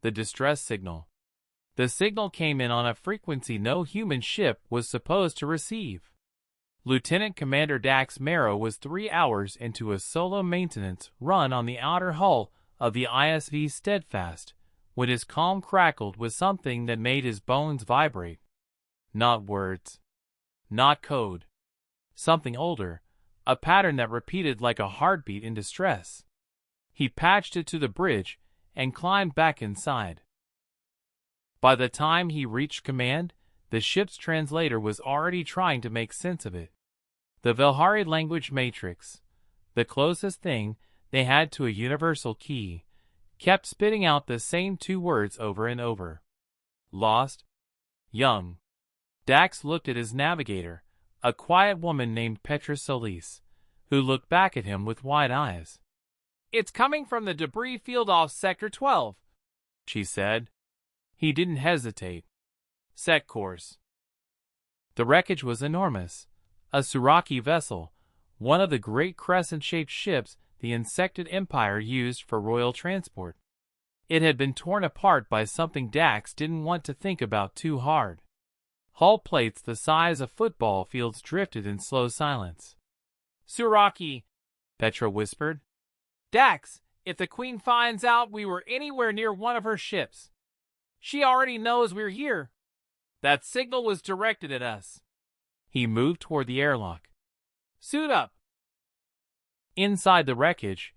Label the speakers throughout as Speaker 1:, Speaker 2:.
Speaker 1: The distress signal. The signal came in on a frequency no human ship was supposed to receive. Lieutenant Commander Dax Marrow was 3 hours into a solo maintenance run on the outer hull of the ISV Steadfast when his calm crackled with something that made his bones vibrate. Not words. Not code. Something older, a pattern that repeated like a heartbeat in distress. He patched it to the bridge and climbed back inside. By the time he reached command, the ship's translator was already trying to make sense of it. The Velhari language matrix, the closest thing they had to a universal key, kept spitting out the same 2 words over and over. Lost. Young. Dax looked at his navigator, a quiet woman named Petra Solis, who looked back at him with wide eyes. "It's coming from the debris field off Sector 12, she said. He didn't hesitate. Set course. The wreckage was enormous. A Suraki vessel, one of the great crescent-shaped ships the Insected Empire used for royal transport. It had been torn apart by something Dax didn't want to think about too hard. Hull plates the size of football fields drifted in slow silence. "Suraki," Petra whispered. "Dax, if the Queen finds out we were anywhere near one of her ships, she already knows we're here. That signal was directed at us." He moved toward the airlock. "Suit up." Inside the wreckage,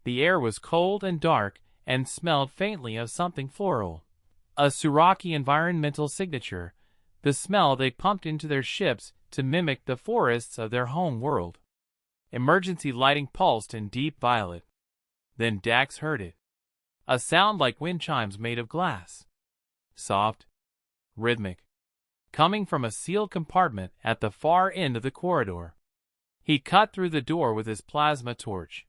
Speaker 1: the air was cold and dark and smelled faintly of something floral. A Suraki environmental signature, the smell they pumped into their ships to mimic the forests of their home world. Emergency lighting pulsed in deep violet. Then Dax heard it. A sound like wind chimes made of glass. Soft. Rhythmic. Coming from a sealed compartment at the far end of the corridor. He cut through the door with his plasma torch.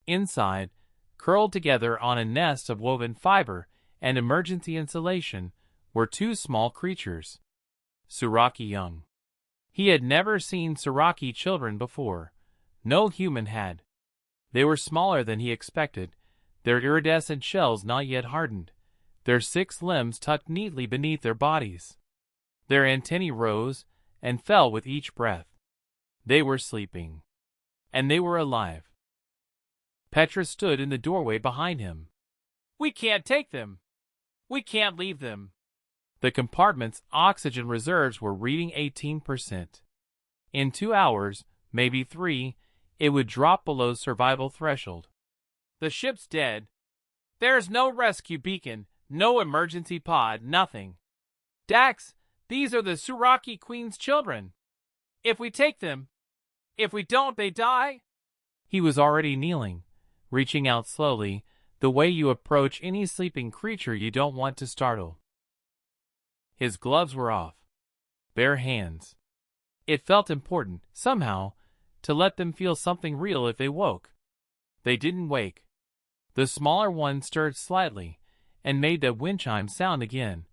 Speaker 1: Inside, curled together on a nest of woven fiber and emergency insulation, were 2 small creatures. Suraki young. He had never seen Suraki children before. No human had. They were smaller than he expected, their iridescent shells not yet hardened, their 6 limbs tucked neatly beneath their bodies. Their antennae rose and fell with each breath. They were sleeping. And they were alive. Petra stood in the doorway behind him. "We can't take them. We can't leave them." The compartment's oxygen reserves were reading 18%. In 2 hours, maybe 3, it would drop below survival threshold. "The ship's dead. There's no rescue beacon, no emergency pod, nothing. Dax, these are the Suraki Queen's children. If we take them, if we don't, they die." He was already kneeling, reaching out slowly, the way you approach any sleeping creature you don't want to startle. His gloves were off. Bare hands. It felt important, somehow, to let them feel something real if they woke. They didn't wake. The smaller one stirred slightly, and made the wind chime sound again,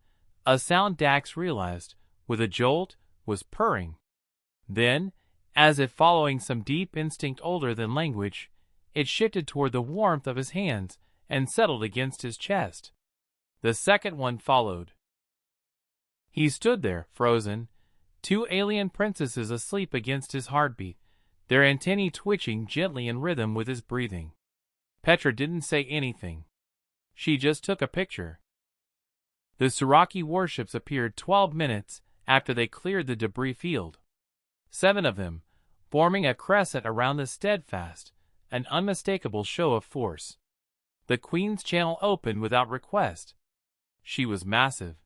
Speaker 1: a sound Dax realized, with a jolt, was purring. Then, as if following some deep instinct older than language, it shifted toward the warmth of his hands and settled against his chest. The second one followed. He stood there, frozen, 2 alien princesses asleep against his heartbeat, their antennae twitching gently in rhythm with his breathing. Petra didn't say anything. She just took a picture. The Suraki warships appeared 12 minutes after they cleared the debris field. 7 of them, forming a crescent around the Steadfast, an unmistakable show of force. The Queen's channel opened without request. She was massive.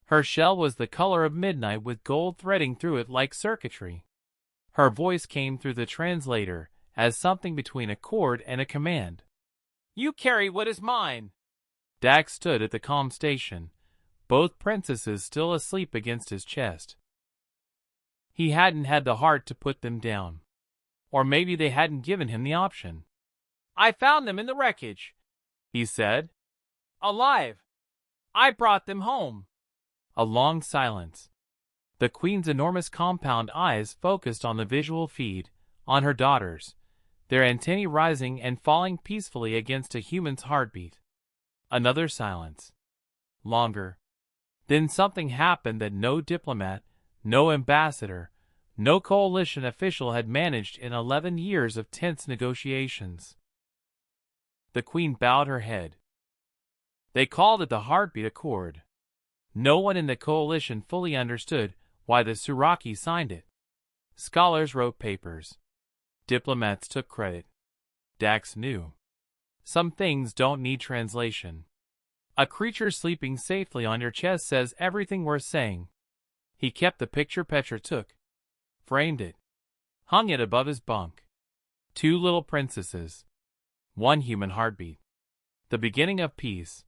Speaker 1: Her shell was the color of midnight with gold threading through it like circuitry. Her voice came through the translator as something between a chord and a command. "You carry what is mine." Dax stood at the comm station, both princesses still asleep against his chest. He hadn't had the heart to put them down. Or maybe they hadn't given him the option. "I found them in the wreckage," he said. "Alive. I brought them home." A long silence. The Queen's enormous compound eyes focused on the visual feed, on her daughters, their antennae rising and falling peacefully against a human's heartbeat. Another silence. Longer. Then something happened that no diplomat, no ambassador, no coalition official had managed in 11 years of tense negotiations. The Queen bowed her head. They called it the Heartbeat Accord. No one in the coalition fully understood why the Suraki signed it. Scholars wrote papers. Diplomats took credit. Dax knew. Some things don't need translation. A creature sleeping safely on your chest says everything worth saying. He kept the picture Petra took, framed it, hung it above his bunk. 2 little princesses. 1 human heartbeat. The beginning of peace.